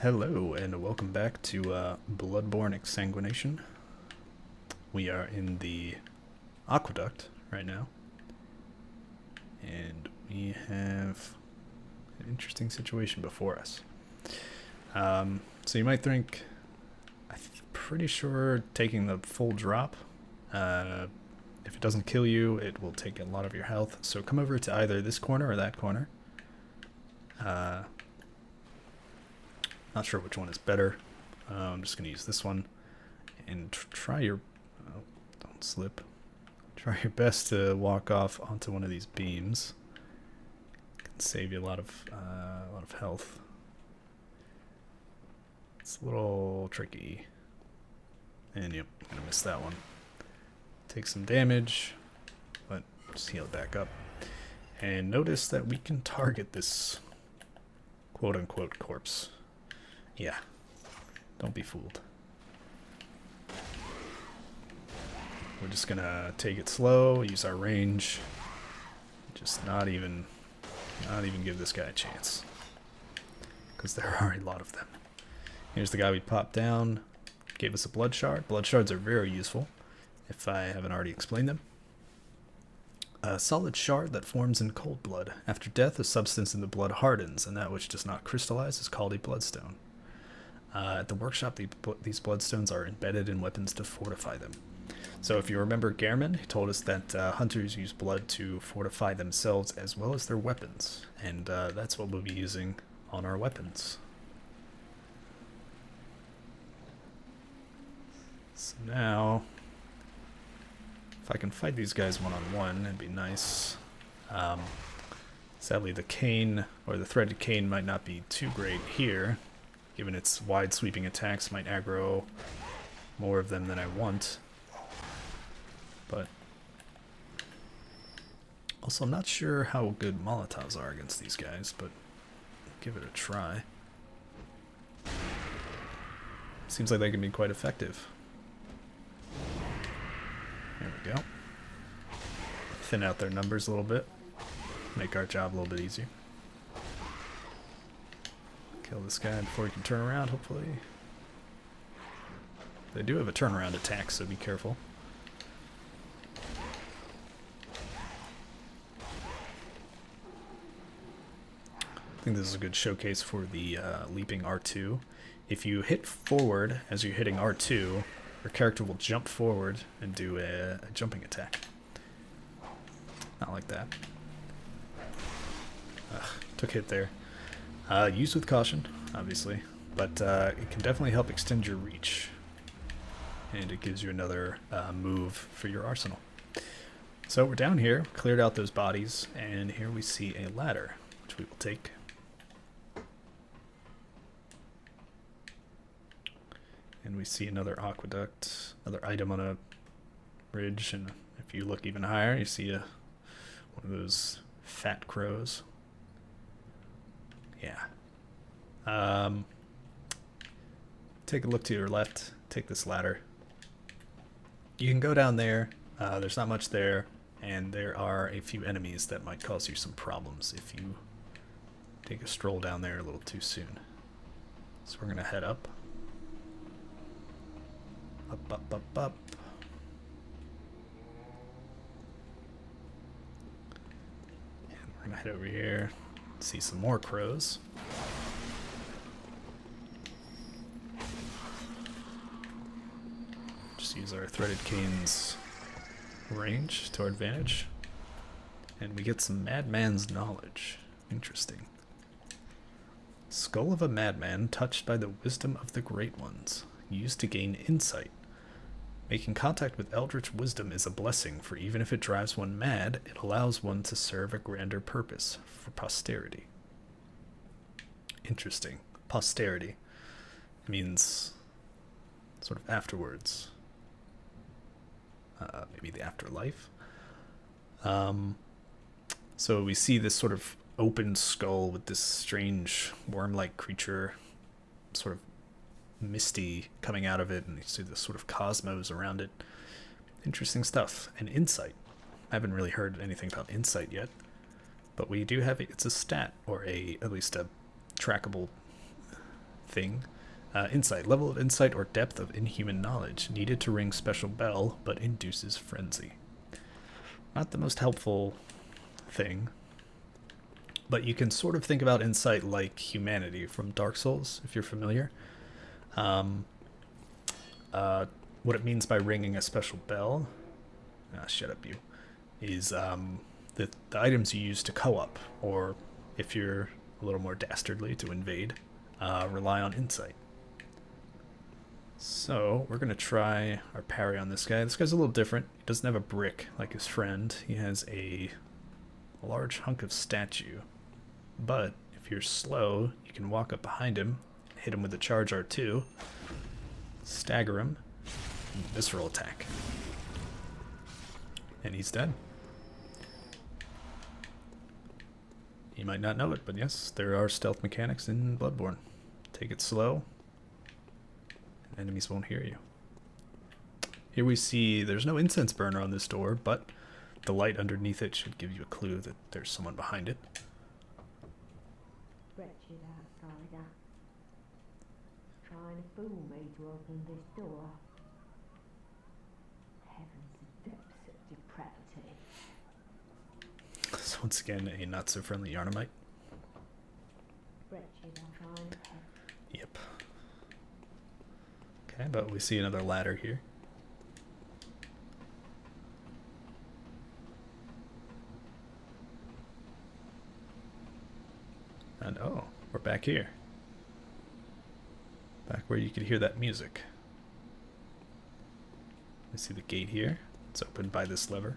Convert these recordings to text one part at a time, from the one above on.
Hello and welcome back to Bloodborne Exsanguination. We are in the aqueduct right now, and we have an interesting situation before us. So you might think, I'm pretty sure taking the full drop, if it doesn't kill you, it will take a lot of your health. So come over to either this corner or that corner. Not sure which one is better. I'm just going to use this one and try your... Oh, don't slip. Try your best to walk off onto one of these beams. Can save you a lot of health. It's a little tricky. And yep, I'm going to miss that one. Take some damage, but just heal it back up. And notice that we can target this quote-unquote corpse. Yeah, don't be fooled. We're just gonna take it slow, use our range, just not even give this guy a chance, because there are a lot of them. Here's the guy we popped down, gave us a blood shard. Blood shards are very useful, if I haven't already explained them. A solid shard that forms in cold blood. After death, a substance in the blood hardens, and that which does not crystallize is called a bloodstone. At the workshop, these bloodstones are embedded in weapons to fortify them. So if you remember Gehrman, he told us that hunters use blood to fortify themselves as well as their weapons. And that's what we'll be using on our weapons. So now, if I can fight these guys one-on-one, it'd be nice. Sadly, the cane, or the threaded cane, might not be too great here, given its wide sweeping attacks might aggro more of them than I want. But also, I'm not sure how good Molotovs are against these guys, but give it a try. Seems like they can be quite effective. There we go. Thin out their numbers a little bit. Make our job a little bit easier. Kill this guy before he can turn around, hopefully. They do have a turnaround attack, so be careful. I think this is a good showcase for the leaping R2. If you hit forward as you're hitting R2, your character will jump forward and do a jumping attack. Not like that. Took hit there. Use with caution, obviously, but it can definitely help extend your reach. And it gives you another move for your arsenal. So we're down here, cleared out those bodies, and here we see a ladder, which we will take. And we see another aqueduct, another item on a bridge, and if you look even higher, you see one of those fat crows. Yeah. Take a look to your left, take this ladder. You can go down there, there's not much there, and there are a few enemies that might cause you some problems if you take a stroll down there a little too soon. So we're gonna head up. Up, up, up, up. And we're gonna head over here, see some more crows. Just use our threaded cane's range to our advantage. And we get some madman's knowledge. Interesting. Skull of a madman touched by the wisdom of the great ones. Used to gain insight. Making contact with eldritch wisdom is a blessing, for even if it drives one mad, it allows one to serve a grander purpose, for posterity. Interesting. Posterity means sort of afterwards. Maybe the afterlife. So we see this sort of open skull with this strange worm-like creature, sort of misty coming out of it, and you see this sort of cosmos around it. Interesting stuff. And insight. I haven't really heard anything about insight yet, but we do have it's a stat, or at least a trackable thing. Insight. Level of insight or depth of inhuman knowledge. Needed to ring special bell, but induces frenzy. Not the most helpful thing. But you can sort of think about insight like humanity from Dark Souls, if you're familiar. What it means by ringing a special bell, shut up you, is the items you use to co-op, or if you're a little more dastardly, to invade, rely on insight. So we're going to try our parry on this guy. This guy's a little different. He doesn't have a brick like his friend. He has a large hunk of statue. But if you're slow, you can walk up behind him, hit him with a charge R2, stagger him, and visceral attack. And he's dead. You might not know it, but yes, there are stealth mechanics in Bloodborne. Take it slow. Enemies won't hear you. Here we see there's no incense burner on this door, but the light underneath it should give you a clue that there's someone behind it. Wretched outsider. Trying to fool me to open this door. Heavens, the depths of depravity. So once again, a not so friendly Yarnamite. Wretched outsider. Yep. Okay, but we see another ladder here. And oh, we're back here. Back where you could hear that music. We see the gate here. It's opened by this lever.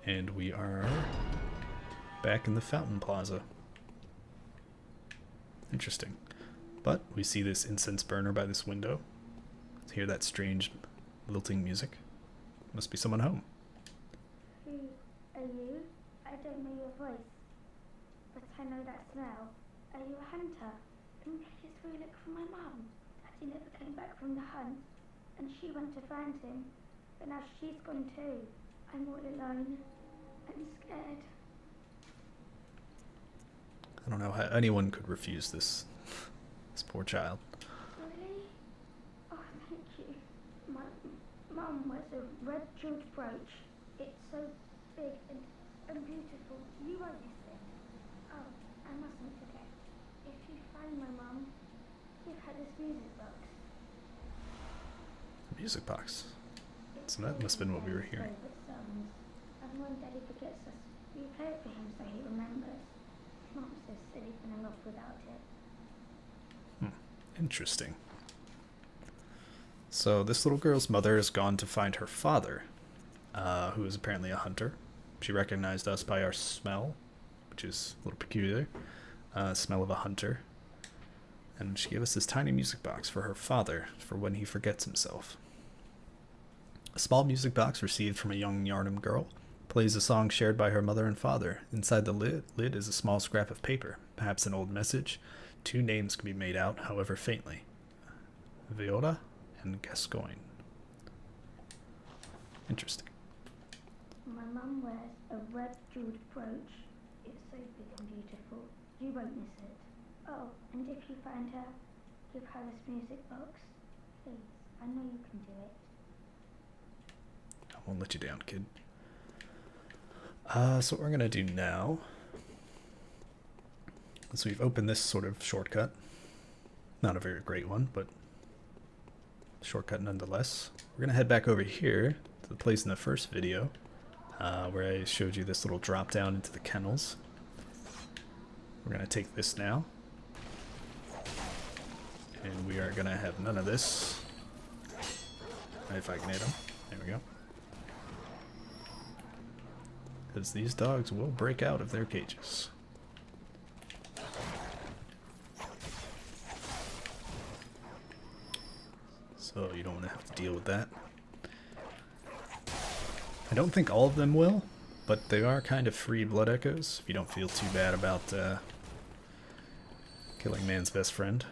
And we are back in the Fountain Plaza. Interesting. But we see this incense burner by this window. Let's hear that strange lilting music. Must be someone home. Who are you? I don't know your voice, but I know that smell. Are you a hunter? Maybe it's Cleric from my mum. Daddy never came back from the hunt, and she went to find him, but now she's gone too. I'm all alone and scared. I don't know how anyone could refuse this poor child. Really? Oh, thank you. My mum wears a red jeweled brooch. It's so big and beautiful. You won't miss it. Oh, I mustn't forget. If you find my mum, give her this music box. Music box. So that must have been what we were hearing. And when Daddy forgets us, we play it for him so he remembers. Mum says silly running off without it. Interesting. So this little girl's mother has gone to find her father, who is apparently a hunter. She recognized us by our smell, which is a little peculiar. Smell of a hunter. And she gave us this tiny music box for her father, for when he forgets himself. A small music box received from a young Yharnam girl plays a song shared by her mother and father. Inside the lid is a small scrap of paper, perhaps an old message. 2 names can be made out, however faintly. Viola and Gascoigne. Interesting. My mum wears a red jeweled brooch. It's so big and beautiful. You won't miss it. Oh, and if you find her, give her this music box. Please, I know you can do it. I won't let you down, kid. So what we're going to do now is we've opened this sort of shortcut. Not a very great one, but shortcut nonetheless. We're going to head back over here to the place in the first video where I showed you this little drop down into the kennels. We're going to take this now. And we are going to have none of this. If I can hit him. There we go. Because these dogs will break out of their cages. So you don't want to have to deal with that. I don't think all of them will, but they are kind of free blood echoes if you don't feel too bad about killing man's best friend.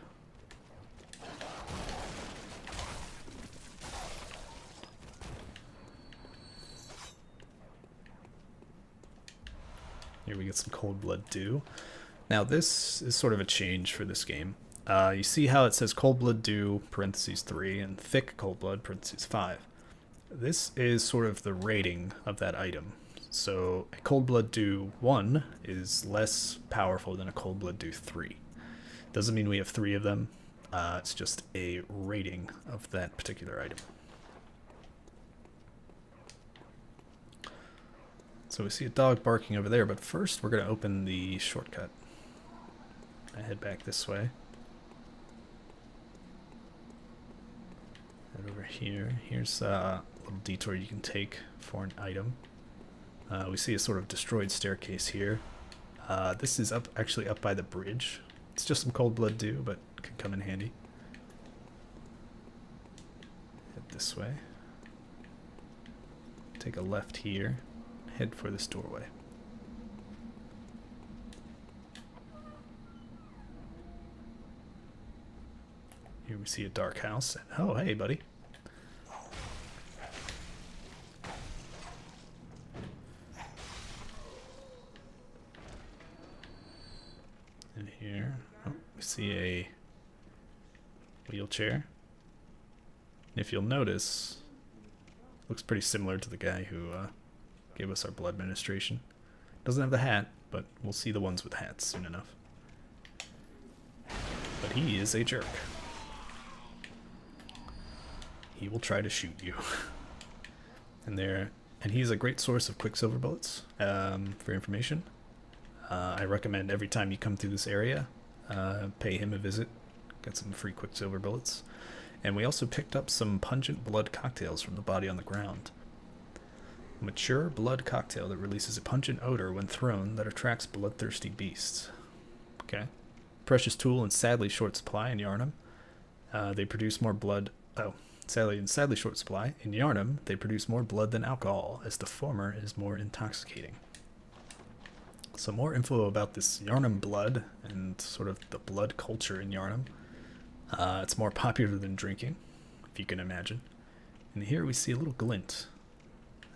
Here we get some Cold Blood Dew. Now this is sort of a change for this game. You see how it says Cold Blood Dew, parentheses 3, and Thick Cold Blood, parentheses 5. This is sort of the rating of that item. So a Cold Blood Dew 1 is less powerful than a Cold Blood Dew 3. Doesn't mean we have 3 of them. It's just a rating of that particular item. So we see a dog barking over there, but first we're going to open the shortcut. I head back this way. Head over here. Here's a little detour you can take for an item. We see a sort of destroyed staircase here. This is actually up by the bridge. It's just some Cold Blood Dew, but could come in handy. Head this way. Take a left here. Head for this doorway. Here we see a dark house. Oh, hey, buddy. And here, we see a wheelchair. And if you'll notice, looks pretty similar to the guy who gave us our blood ministration. Doesn't have the hat, but we'll see the ones with hats soon enough. But he is a jerk. He will try to shoot you. And he's a great source of quicksilver bullets, for information. I recommend every time you come through this area, pay him a visit. Get some free quicksilver bullets. And we also picked up some pungent blood cocktails from the body on the ground. Mature blood cocktail that releases a pungent odor when thrown that attracts bloodthirsty beasts. Okay. Precious tool in sadly short supply in Yarnum. They produce more blood. Oh, sadly short supply. In Yarnum, they produce more blood than alcohol, as the former is more intoxicating. Some more info about this Yarnum blood and sort of the blood culture in Yarnum. It's more popular than drinking, if you can imagine. And here we see a little glint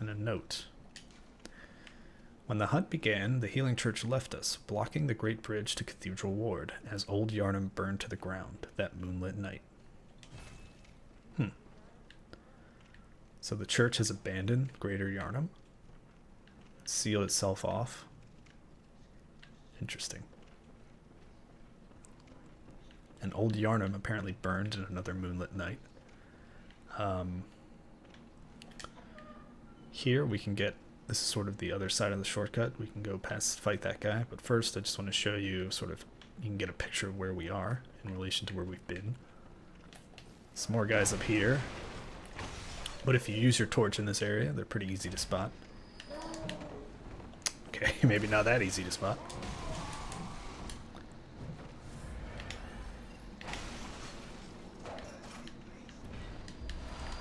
and a note. When the hunt began, the healing church left us, blocking the great bridge to Cathedral Ward, as old Yarnum burned to the ground that moonlit night. So the church has abandoned Greater Yarnum, sealed itself off. Interesting. And old Yarnum apparently burned in another moonlit night. Here we can get, this is sort of the other side of the shortcut. We can go fight that guy. But first I just want to show you sort of, you can get a picture of where we are in relation to where we've been. Some more guys up here. But if you use your torch in this area, they're pretty easy to spot. Okay, maybe not that easy to spot.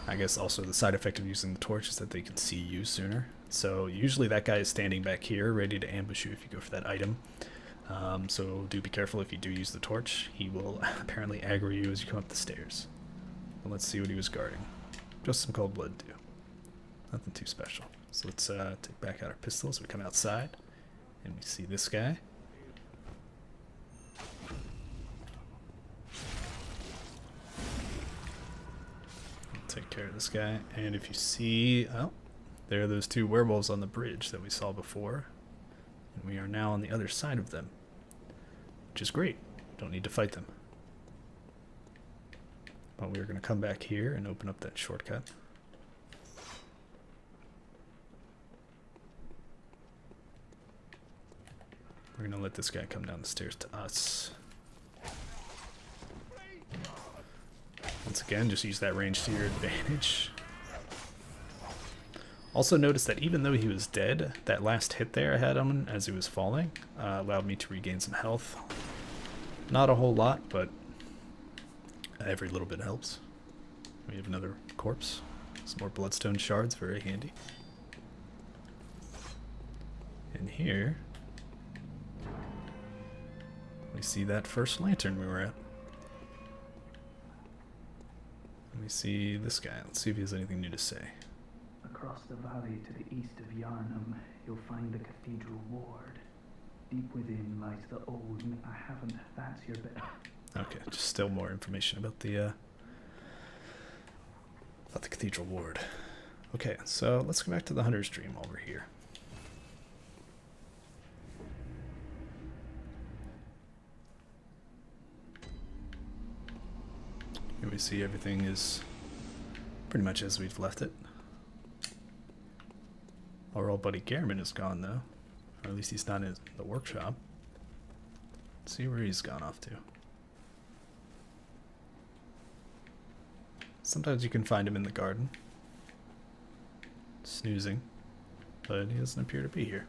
I guess also the side effect of using the torch is that they can see you sooner. So usually that guy is standing back here ready to ambush you if you go for that item. So do be careful if you do use the torch. He will apparently aggro you as you come up the stairs. But let's see what he was guarding. Just some Cold Blood Dew. Nothing too special. So let's take back out our pistols. We come outside and we see this guy. Take care of this guy. And if you see, oh, there are those two werewolves on the bridge that we saw before. And we are now on the other side of them, which is great. Don't need to fight them. But we are going to come back here and open up that shortcut. We're going to let this guy come down the stairs to us. Once again, just use that range to your advantage. Also notice that even though he was dead, that last hit there I had on him as he was falling allowed me to regain some health. Not a whole lot, but every little bit helps. We have another corpse. Some more bloodstone shards, very handy. And here, we see that first lantern we were at. Let me see this guy. Let's see if he has anything new to say. Across the valley to the east of Yarnum, you'll find the Cathedral Ward. Deep within lies the old. I haven't. That's your bit. Okay, just still more information about the cathedral ward. Okay, so let's go back to the Hunter's Dream while we're here. Here we see everything is pretty much as we've left it. Our old buddy Gehrman is gone though, or at least he's not in the workshop. Let's see where he's gone off to. Sometimes you can find him in the garden, snoozing, but he doesn't appear to be here.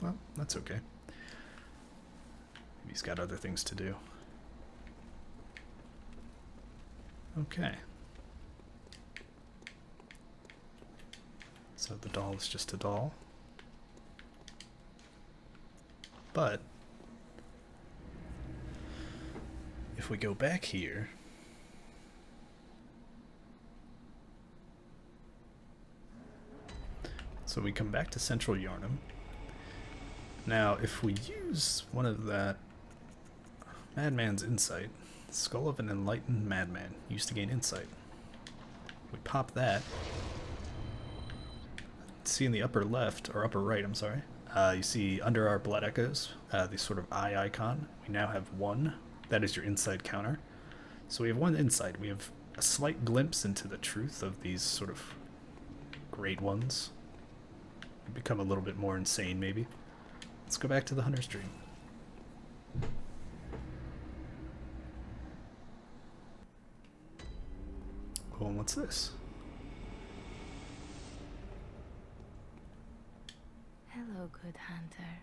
Well, that's okay. Maybe he's got other things to do. Okay. So the doll is just a doll. But if we go back here, so we come back to Central Yarnum. Now, if we use one of that Madman's Insight, Skull of an Enlightened Madman, used to gain insight. We pop that. See in the upper left, or upper right, I'm sorry, you see under our blood echoes, the sort of eye icon. We now have one. That is your insight counter. So we have one insight. We have a slight glimpse into the truth of these sort of great ones. We become a little bit more insane, maybe. Let's go back to the Hunter's Dream. Oh, and what's this? Hello, good hunter.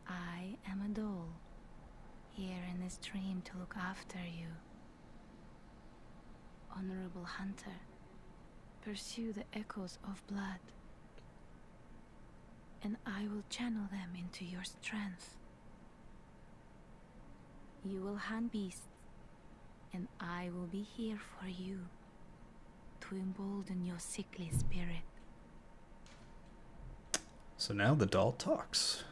I am a doll, here in this dream to look after you. Honorable hunter, pursue the echoes of blood, and I will channel them into your strength. You will hunt beasts, and I will be here for you, to embolden your sickly spirit. So now the doll talks.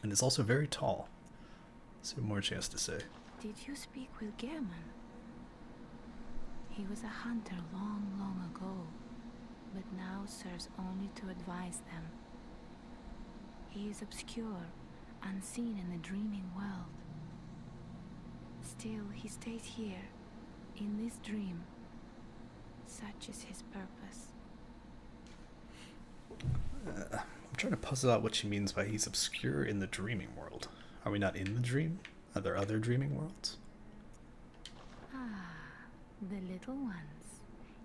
And it's also very tall. Let's see what more she has to say. Did you speak with Gehrman? He was a hunter long, long ago, but now serves only to advise them. He is obscure, unseen in the dreaming world. Still, he stays here, in this dream. Such is his purpose. I'm trying to puzzle out what she means by he's obscure in the dreaming world. Are we not in the dream? Are there other dreaming worlds? Ah, the little ones,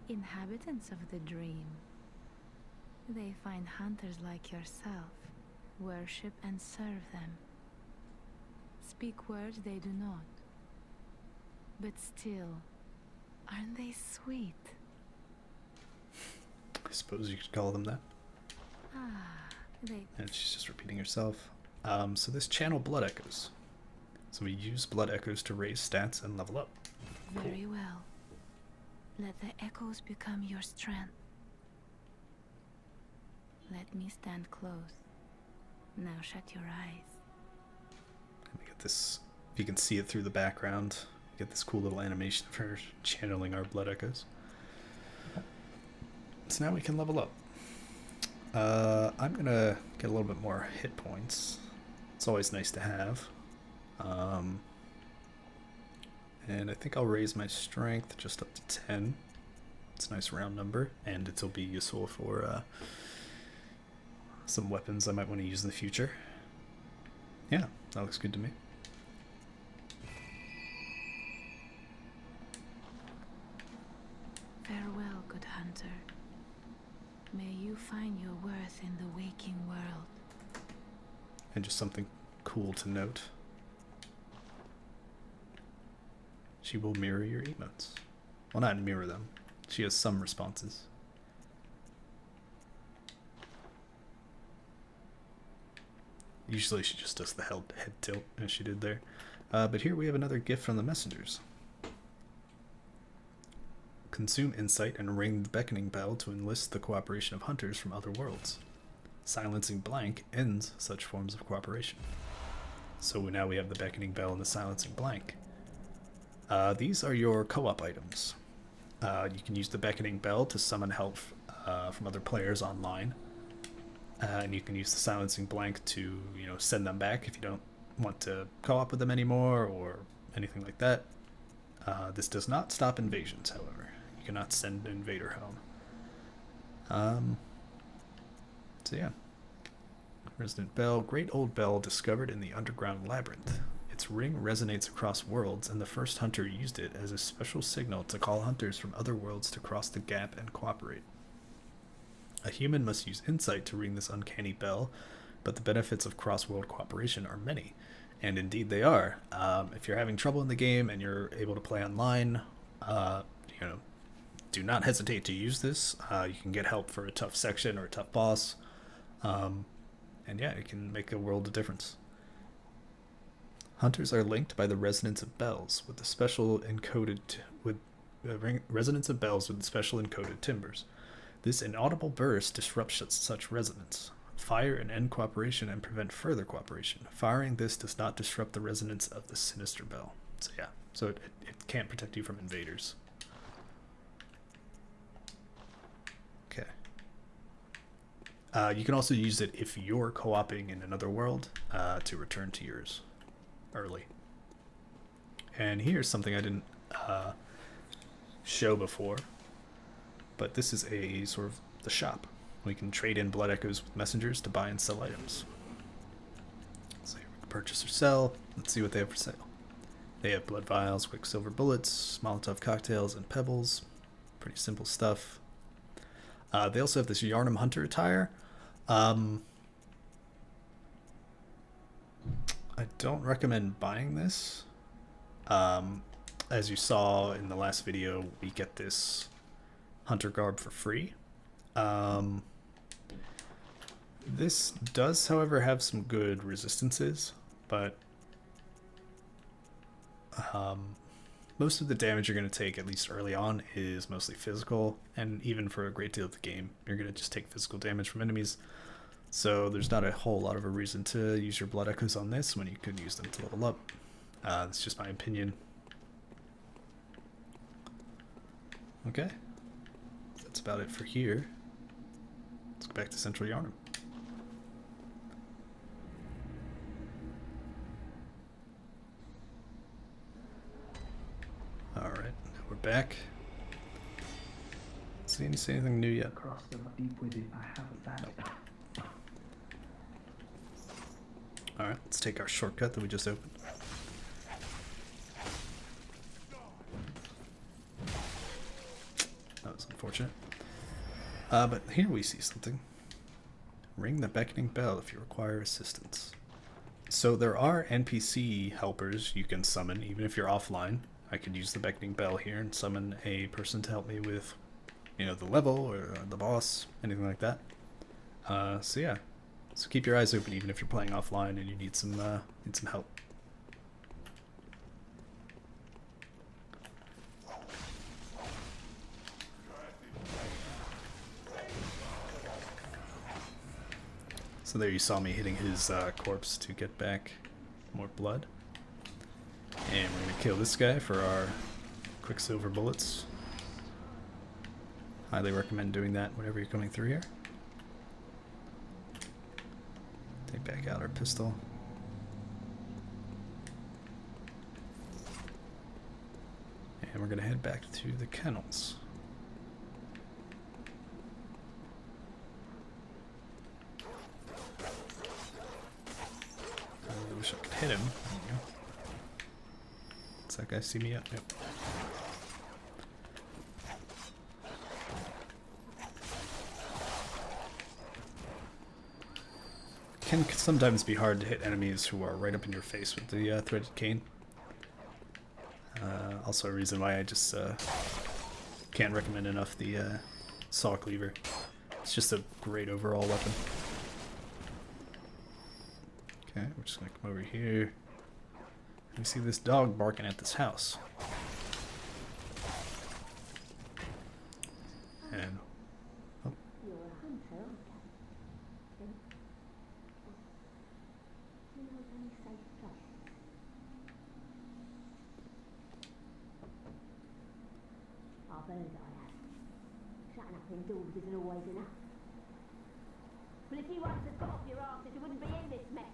inhabitants of the dream. They find hunters like yourself, worship and serve them. Speak words they do not. But still, aren't they sweet? I suppose you could call them that. Ah, they... And she's just repeating herself. So this channel blood echoes. So we use blood echoes to raise stats and level up. Very well. Let the echoes become your strength. Let me stand close. Now shut your eyes. And we get this, if you can see it through the background, we get this cool little animation of her channeling our blood echoes. So now we can level up. I'm gonna get a little bit more hit points. It's always nice to have. And I think I'll raise my strength just up to 10. It's a nice round number, and it'll be useful for some weapons I might want to use in the future. Yeah, that looks good to me. Farewell, good hunter. May you find your worth in the waking world. And just something cool to note. She will mirror your emotes. Well, not mirror them. She has some responses. Usually she just does the head tilt, as she did there. But here we have another gift from the messengers. Consume insight and ring the beckoning bell to enlist the cooperation of hunters from other worlds. Silencing blank ends such forms of cooperation. So now we have the beckoning bell and the silencing blank. These are your co-op items. You can use the beckoning bell to summon help from other players online, and you can use the silencing blank to send them back if you don't want to co-op with them anymore or anything like that. This does not stop invasions, however. You cannot send an invader home. So yeah. Resident bell, great old bell discovered in the underground labyrinth. Its ring resonates across worlds, and the first hunter used it as a special signal to call hunters from other worlds to cross the gap and cooperate. A human must use insight to ring this uncanny bell, but the benefits of cross-world cooperation are many, and indeed they are. If you're having trouble in the game and you're able to play online, do not hesitate to use this. You can get help for a tough section or a tough boss, and yeah, it can make a world of difference. Hunters are linked by the resonance of bells with the special encoded resonance of bells with special encoded timbres. This inaudible burst disrupts such resonance. Fire and end cooperation and prevent further cooperation. Firing this does not disrupt the resonance of the sinister bell. So yeah, so it can't protect you from invaders. Okay. You can also use it if you're co-oping in another world to return to yours early. And here's something I didn't show before, but this is a sort of the shop. We can trade in blood echoes with messengers to buy and sell items. So here we can purchase or sell. Let's see what they have for sale. They have blood vials, quicksilver bullets, Molotov cocktails, and pebbles. Pretty simple stuff. They also have this Yarnum Hunter attire. I don't recommend buying this. As you saw in the last video, we get this hunter garb for free. This does, however, have some good resistances, but most of the damage you're going to take, at least early on, is mostly physical, and even for a great deal of the game, you're going to just take physical damage from enemies. So there's not a whole lot of a reason to use your blood echoes on this when you could use them to level up. That's just my opinion. Okay, that's about it for here. Let's go back to Central Yarnum. Alright, now we're back. See anything new yet? Across the deep with it, I haven't that. Nope. Alright, let's take our shortcut that we just opened. That was unfortunate. But here we see something. Ring the beckoning bell if you require assistance. So there are NPC helpers you can summon even if you're offline. I could use the beckoning bell here and summon a person to help me with, the level or the boss, anything like that. So yeah, so keep your eyes open even if you're playing offline and you need some help. So there you saw me hitting his corpse to get back more blood. And we're going to kill this guy for our quicksilver bullets. Highly recommend doing that whenever you're coming through here. Take back out our pistol. And we're going to head back to the kennels. I wish I could hit him. There you go. Does that guy see me yet? Yep. Can sometimes be hard to hit enemies who are right up in your face with the threaded cane. Also a reason why I just can't recommend enough the saw cleaver. It's just a great overall weapon. Okay, we're just gonna come over here. We see this dog barking at this house. And You're a hunter, aren't anything? Do you know of any safe place? I've heard I have. Shutting up indoors isn't always enough. Well, if you once had got off your arses, you wouldn't be in this mess.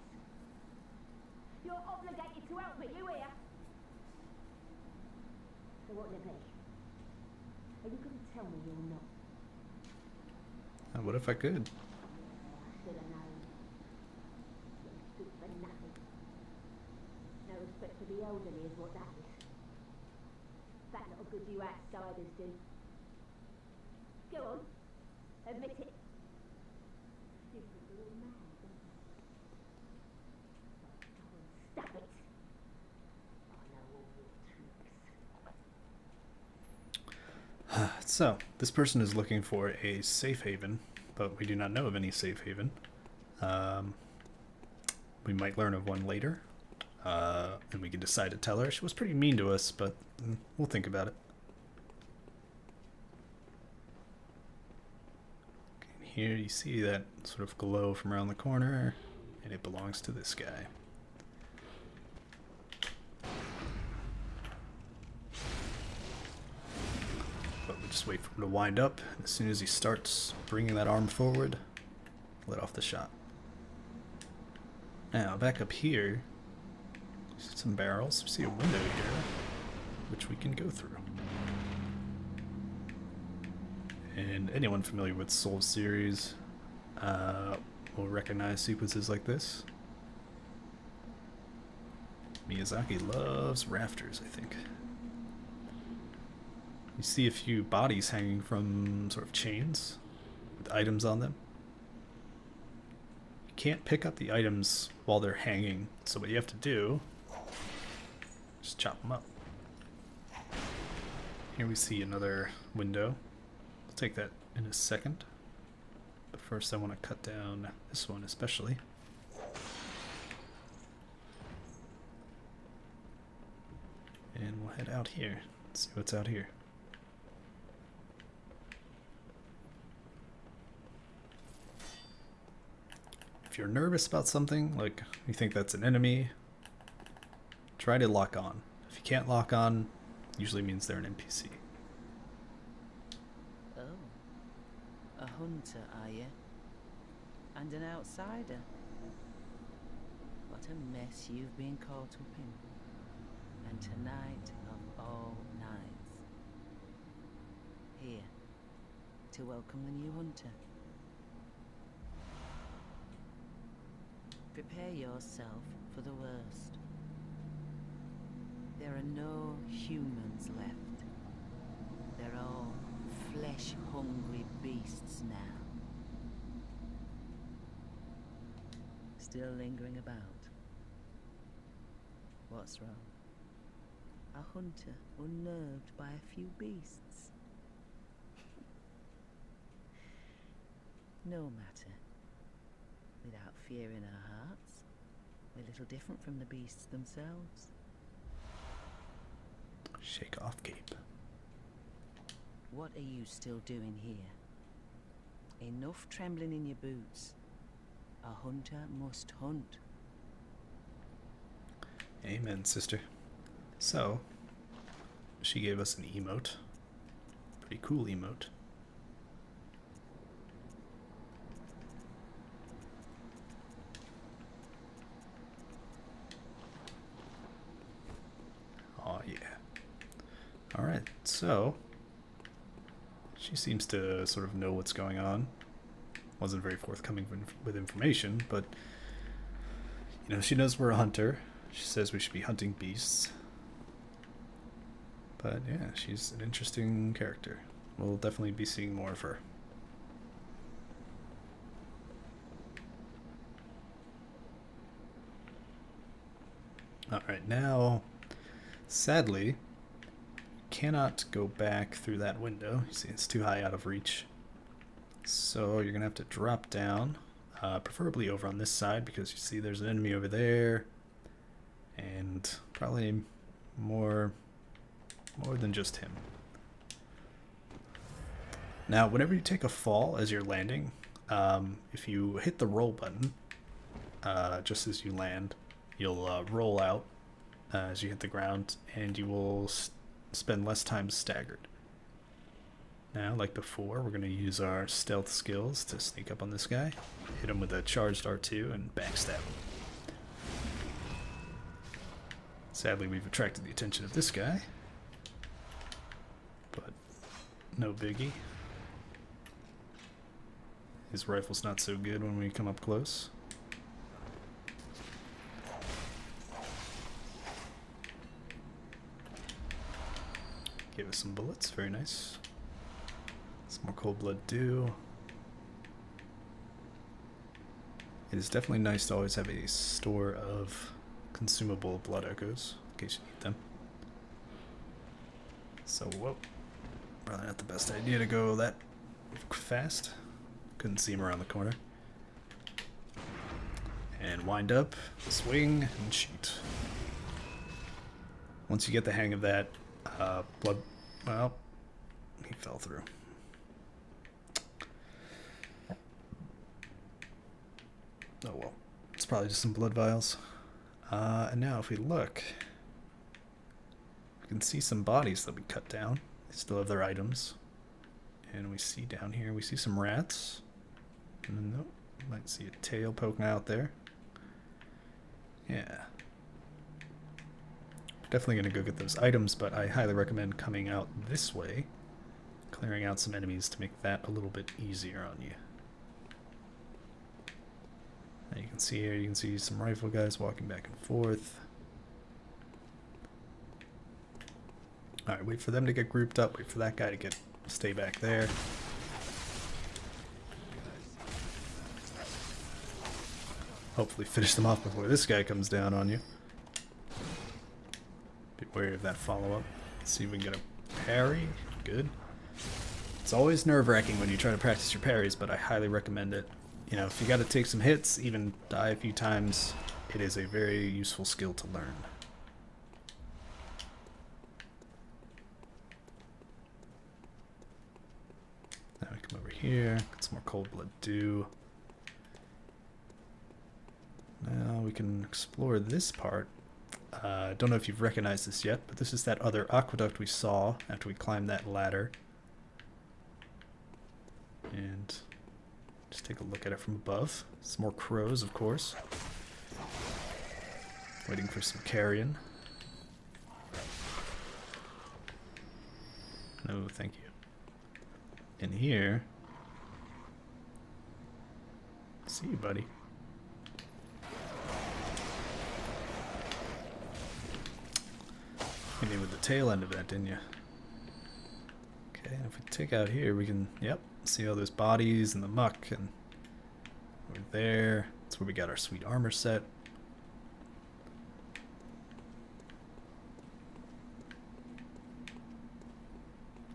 You're obligated to help me, you hear? So what'll it be? Are you going to tell me you're not? What if I could? I should have known. You're good for nothing. No respect for the elderly is what that is. That little good you outsiders do. Go on. Admit it. You think you're all mad, don't you? Go on, stop it. I know all your tricks. So, this person is looking for a safe haven, but we do not know of any safe haven. We might learn of one later, and we can decide to tell her. She was pretty mean to us, but we'll think about it. And here you see that sort of glow from around the corner, and it belongs to this guy. But we just wait for him to wind up, and as soon as he starts bringing that arm forward, let off the shot. Now, back up here, we see some barrels. We see a window here, which we can go through. And anyone familiar with Soul series will recognize sequences like this. Miyazaki loves rafters, I think. You see a few bodies hanging from sort of chains with items on them. You can't pick up the items while they're hanging, so what you have to do is chop them up. Here we see another window. We'll take that in a second. But first I want to cut down this one especially. And we'll head out here. Let's see what's out here. If you're nervous about something, like you think that's an enemy, try to lock on. If you can't lock on, usually means they're an NPC. Oh, a hunter, are you? And an outsider? What a mess you've been caught up in. And tonight of all nights. Here, to welcome the new hunter. Prepare yourself for the worst. There are no humans left. They're all flesh-hungry beasts now. Still lingering about. What's wrong? A hunter unnerved by a few beasts? No matter. Without fear in our hearts, we're little different from the beasts themselves. Shake off cape. What are you still doing here? Enough trembling in your boots. A hunter must hunt. Amen, sister. So, she gave us an emote. Pretty cool emote. Oh yeah. Alright, so she seems to sort of know what's going on. Wasn't very forthcoming with information, but you know, she knows we're a hunter. She says we should be hunting beasts. But yeah, she's an interesting character. We'll definitely be seeing more of her. Alright, now, sadly, cannot go back through that window. You see, it's too high out of reach. So you're going to have to drop down, preferably over on this side, because you see there's an enemy over there. And probably more than just him. Now, whenever you take a fall as you're landing, if you hit the roll button, just as you land, you'll roll out as you hit the ground, and you will spend less time staggered. Now, like before, we're going to use our stealth skills to sneak up on this guy, hit him with a charged R2, and backstab him. Sadly, we've attracted the attention of this guy, but no biggie. His rifle's not so good when we come up close. Give us some bullets, very nice. Some more cold blood dew. It is definitely nice to always have a store of consumable blood echoes, in case you need them. So, whoa. Probably not the best idea to go that fast. Couldn't see him around the corner. And wind up, swing, and shoot. Once you get the hang of that, well, he fell through. Oh well, it's probably just some blood vials. And now if we look, we can see some bodies that we cut down. They still have their items. And we see down here, we see some rats. And nope, might see a tail poking out there. Yeah. Definitely gonna go get those items, but I highly recommend coming out this way, clearing out some enemies to make that a little bit easier on you. Now you can see here, you can see some rifle guys walking back and forth. Alright, wait for them to get grouped up, wait for that guy to stay back there. Hopefully finish them off before this guy comes down on you. Be wary of that follow-up. Let's see if we can get a parry. Good. It's always nerve-wracking when you try to practice your parries, but I highly recommend it. You know, if you got to take some hits, even die a few times, it is a very useful skill to learn. Now we come over here, get some more cold blood dew. Now we can explore this part. I don't know if you've recognized this yet, but this is that other aqueduct we saw after we climbed that ladder. And just take a look at it from above. Some more crows, of course. Waiting for some carrion. No, thank you. In here. See you, buddy. Hit me with the tail end of that, didn't you? Okay, and if we take out here, we can, yep, see all those bodies and the muck, and over there, that's where we got our sweet armor set.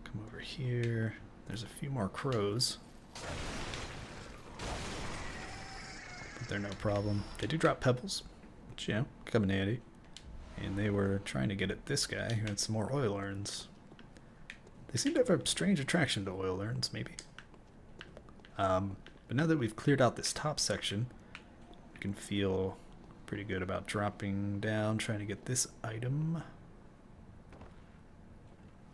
Come over here, there's a few more crows. But they're no problem. They do drop pebbles, which, you know, come in handy. And they were trying to get at this guy who had some more oil urns. They seem to have a strange attraction to oil urns, maybe. But now that we've cleared out this top section, we can feel pretty good about dropping down, trying to get this item.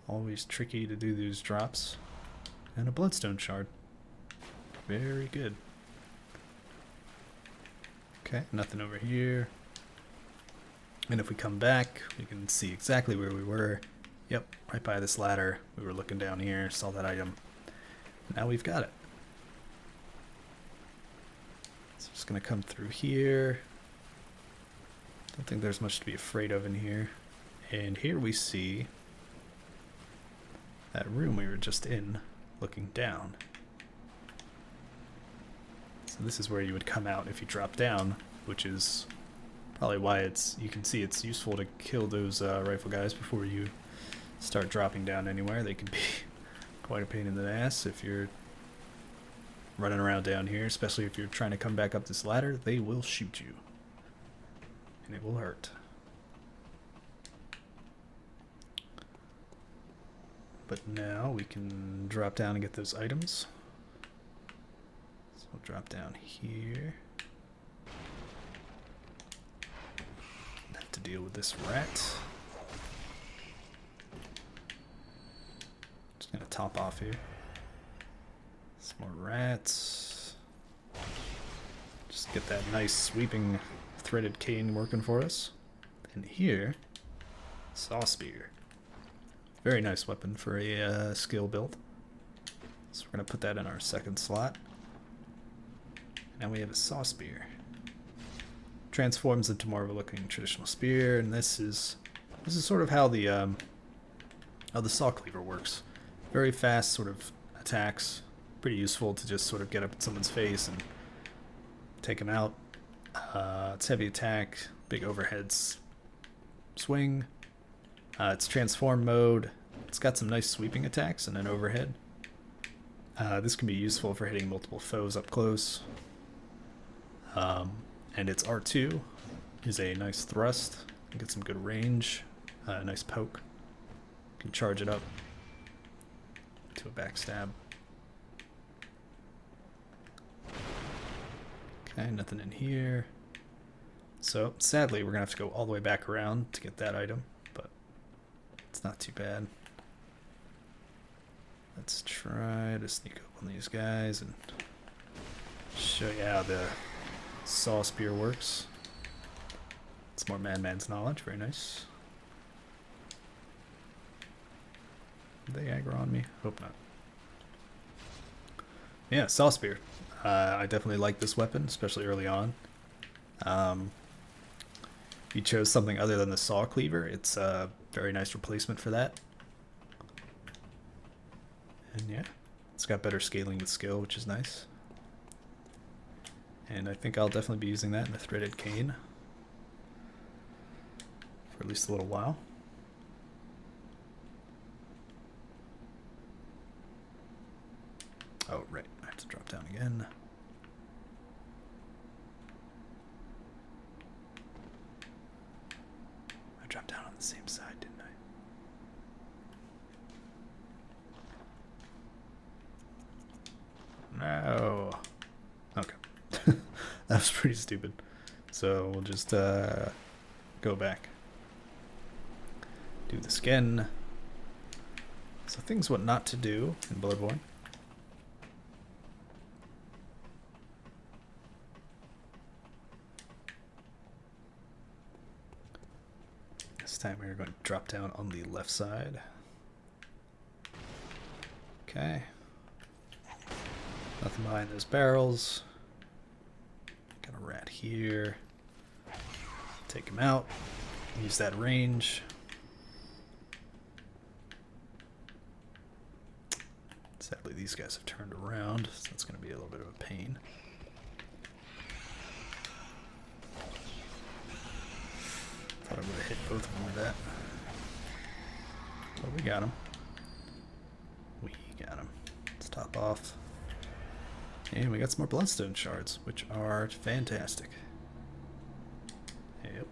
Always tricky to do these drops. And a bloodstone shard. Very good. Okay, nothing over here. And if we come back, we can see exactly where we were. Yep, right by this ladder. We were looking down here, saw that item. Now we've got it. So just gonna come through here. Don't think there's much to be afraid of in here. And here we see that room we were just in, looking down. So this is where you would come out if you drop down, which is probably why you can see it's useful to kill those rifle guys before you start dropping down anywhere. They can be quite a pain in the ass if you're running around down here, especially if you're trying to come back up this ladder. They will shoot you, and it will hurt. But now we can drop down and get those items. So We'll drop down here. Have to deal with this rat. Just gonna top off here. Some more rats. Just get that nice sweeping threaded cane working for us. And here, saw spear. Very nice weapon for a skill build. So we're gonna put that in our second slot. Now we have a saw spear. Transforms into more of a looking traditional spear, and this is sort of how the saw cleaver works. Very fast sort of attacks, pretty useful to just sort of get up in someone's face and take them out. It's heavy attack, big overheads, swing. It's transform mode. It's got some nice sweeping attacks and an overhead. This can be useful for hitting multiple foes up close. And its R2 is a nice thrust. Get some good range. Nice poke. Can charge it up to a backstab. Okay, nothing in here. So sadly, we're gonna have to go all the way back around to get that item, but it's not too bad. Let's try to sneak up on these guys and show you how the saw spear works. It's more madman's knowledge. Very nice. Did they aggro on me? Hope not. Yeah, saw spear. I definitely like this weapon, especially early on. If you chose something other than the saw cleaver, it's a very nice replacement for that. And yeah, it's got better scaling with skill, which is nice. And I think I'll definitely be using that in the threaded cane for at least a little while. Oh, right. I have to drop down again. I dropped down on the same side, didn't I? No. Okay. That was pretty stupid. So we'll just go back. Do this again. So things what not to do in Bloodborne. This time we're going to drop down on the left side. Okay. Nothing behind those barrels. Got a rat here. Take him out. Use that range. Sadly, these guys have turned around, so that's going to be a little bit of a pain. Thought I would have hit both of them with that. But we got him. We got him. Let's top off. And we got some more bloodstone shards, which are fantastic. Yep.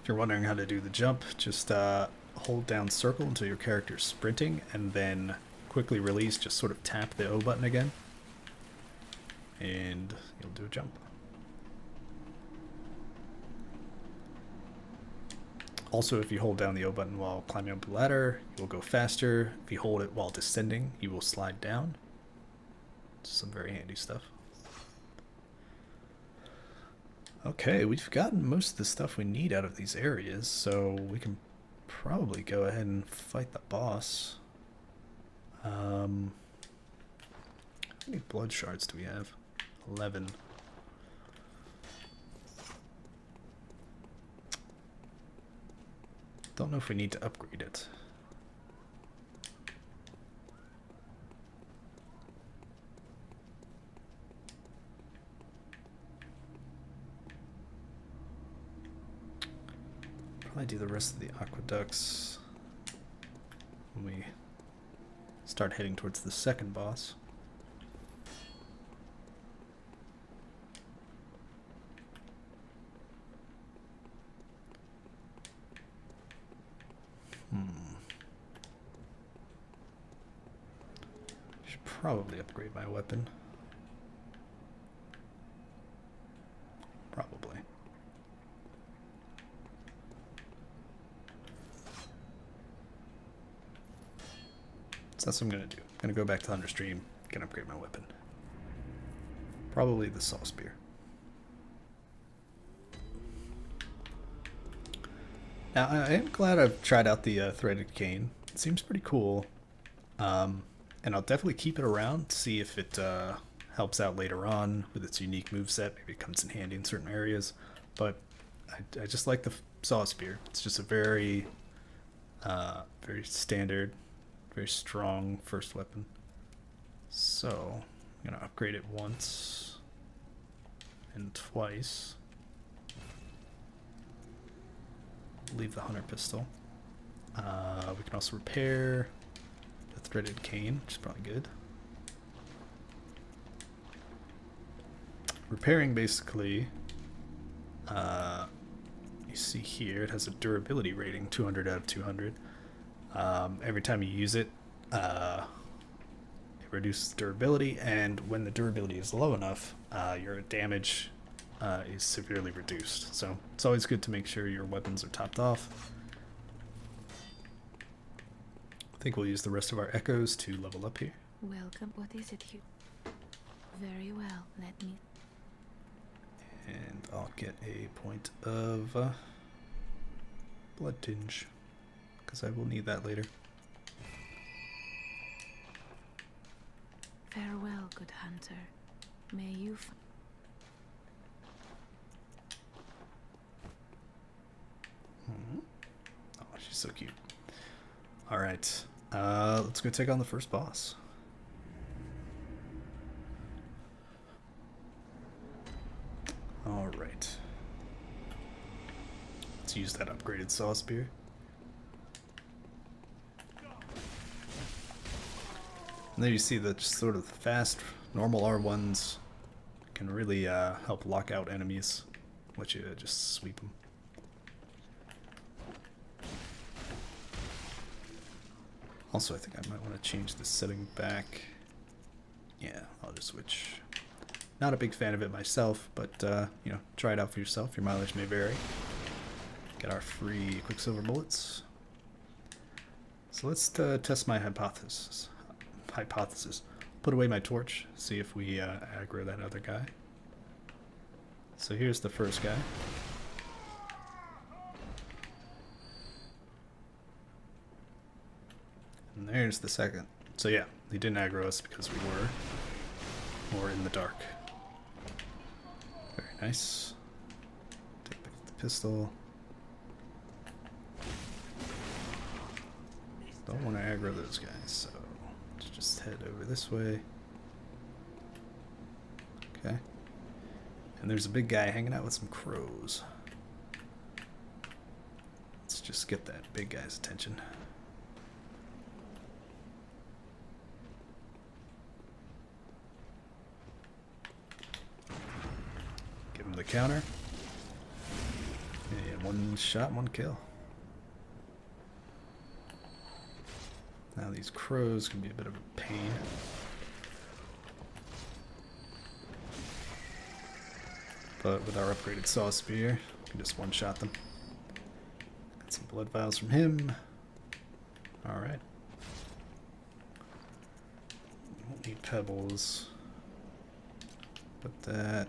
If you're wondering how to do the jump, just hold down circle until your character's sprinting, and then quickly release, just sort of tap the O button again, and you'll do a jump. Also, if you hold down the O button while climbing up the ladder, you'll go faster. If you hold it while descending, you will slide down. Some very handy stuff. Okay, we've gotten most of the stuff we need out of these areas, so we can probably go ahead and fight the boss. How many blood shards do we have? 11. Don't know if we need to upgrade it. Probably do the rest of the aqueducts when we start heading towards the second boss. Should probably upgrade my weapon. Probably. So that's what I'm gonna do. I'm gonna go back to Thunderstream, gonna upgrade my weapon. Probably the Saw Spear. Now, I am glad I've tried out the Threaded Cane. It seems pretty cool. And I'll definitely keep it around to see if it helps out later on with its unique moveset. Maybe it comes in handy in certain areas. But I just like the Saw Spear. It's just a very, very standard, very strong first weapon. So, I'm going to upgrade it once and twice. Leave the Hunter Pistol. We can also repair the Threaded Cane, which is probably good. Repairing basically, you see here, it has a durability rating, 200 out of 200. Every time you use it, it reduces durability, and when the durability is low enough, your damage is severely reduced. So it's always good to make sure your weapons are topped off. I think we'll use the rest of our echoes to level up here. Welcome. What is it, Hugh? Very well. Let me. And I'll get a point of blood tinge, because I will need that later. Farewell, good hunter. May you. Oh, she's so cute. Alright, let's go take on the first boss. Alright. Let's use that upgraded Saw Spear. And there you see that just sort of fast, normal R1s can really help lock out enemies. Let you just sweep them. Also, I think I might want to change the setting back. Yeah, I'll just switch. Not a big fan of it myself, but you know, try it out for yourself. Your mileage may vary. Get our free Quicksilver bullets. So let's test my hypothesis. Put away my torch. See if we aggro that other guy. So here's the first guy. And there's the second. So yeah, he didn't aggro us because we were more in the dark. Very nice. Take back the pistol. Don't want to aggro those guys, so let's just head over this way. Okay. And there's a big guy hanging out with some crows. Let's just get that big guy's attention. Give him the counter. And one shot, one kill. Now these crows can be a bit of a pain. But with our upgraded Saw Spear, we can just one-shot them. Got some blood vials from him. Alright. Won't need pebbles. Put that.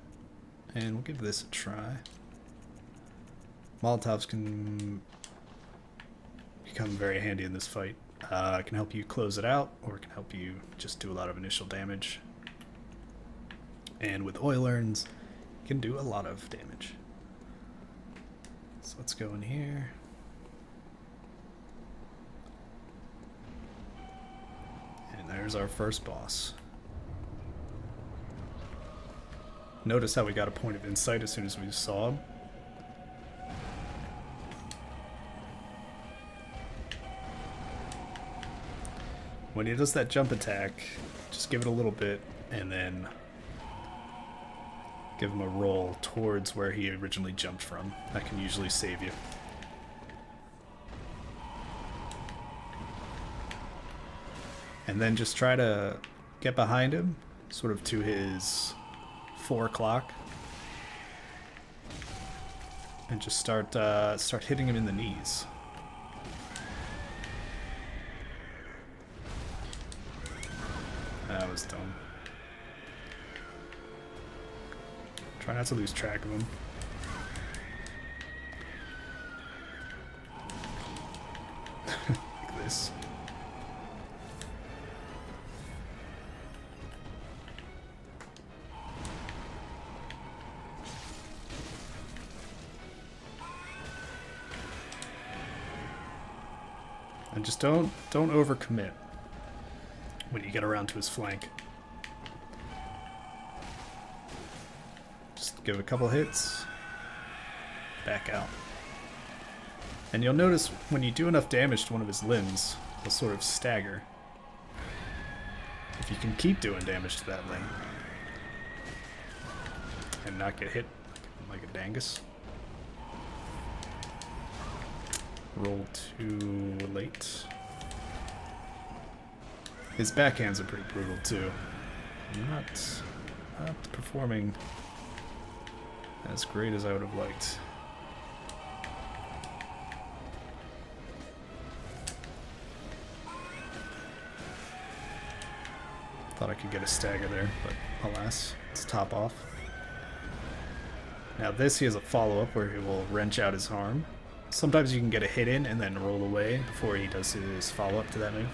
And we'll give this a try. Molotovs can become very handy in this fight. It can help you close it out, or it can help you just do a lot of initial damage. And with oil urns, it can do a lot of damage. So let's go in here. And there's our first boss. Notice how we got a point of insight as soon as we saw him. When he does that jump attack, just give it a little bit and then give him a roll towards where he originally jumped from. That can usually save you. And then just try to get behind him, sort of to his 4 o'clock, and just start hitting him in the knees. That was dumb. Try not to lose track of him. Like this. And just don't overcommit when you get around to his flank. Just give it a couple hits, back out. And you'll notice when you do enough damage to one of his limbs, he'll sort of stagger. If you can keep doing damage to that limb and not get hit like a dangus. Roll too late. His backhands are pretty brutal too. Not performing as great as I would have liked. Thought I could get a stagger there, but alas, it's top off. Now this, he has a follow-up where he will wrench out his arm. Sometimes you can get a hit in and then roll away before he does his follow-up to that move.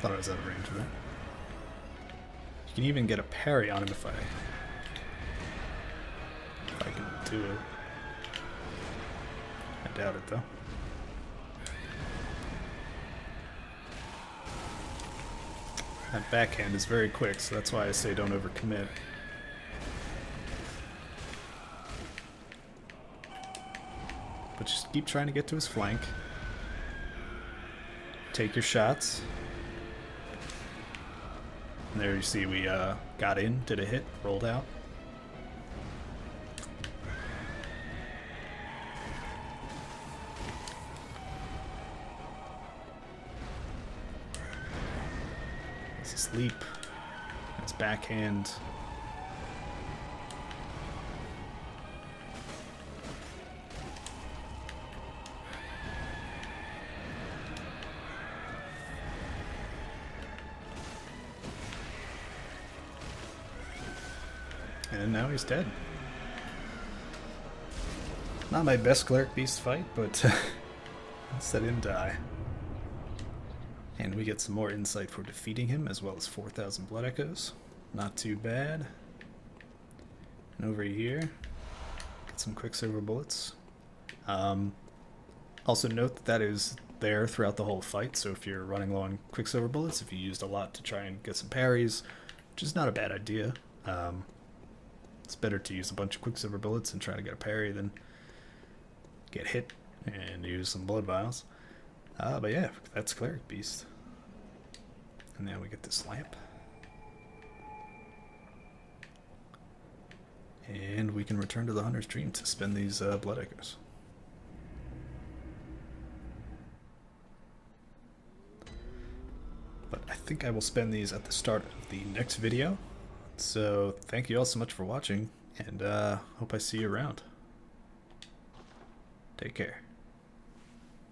Thought I was out of range of that. You can even get a parry on him if I can do it. I doubt it though. That backhand is very quick, so that's why I say don't overcommit. But just keep trying to get to his flank. Take your shots. And there you see we got in, did a hit, rolled out. Leap, his backhand. And now he's dead. Not my best Cleric Beast fight, but let's let him die. And we get some more insight for defeating him, as well as 4,000 blood echoes. Not too bad. And over here, get some Quicksilver bullets. Also note that is there throughout the whole fight, so if you're running low on Quicksilver bullets, if you used a lot to try and get some parries, which is not a bad idea. It's better to use a bunch of Quicksilver bullets and try to get a parry than get hit and use some blood vials. But yeah, that's Cleric Beast. And now we get this lamp. And we can return to the Hunter's Dream to spend these blood echoes. But I think I will spend these at the start of the next video. So thank you all so much for watching, and hope I see you around. Take care.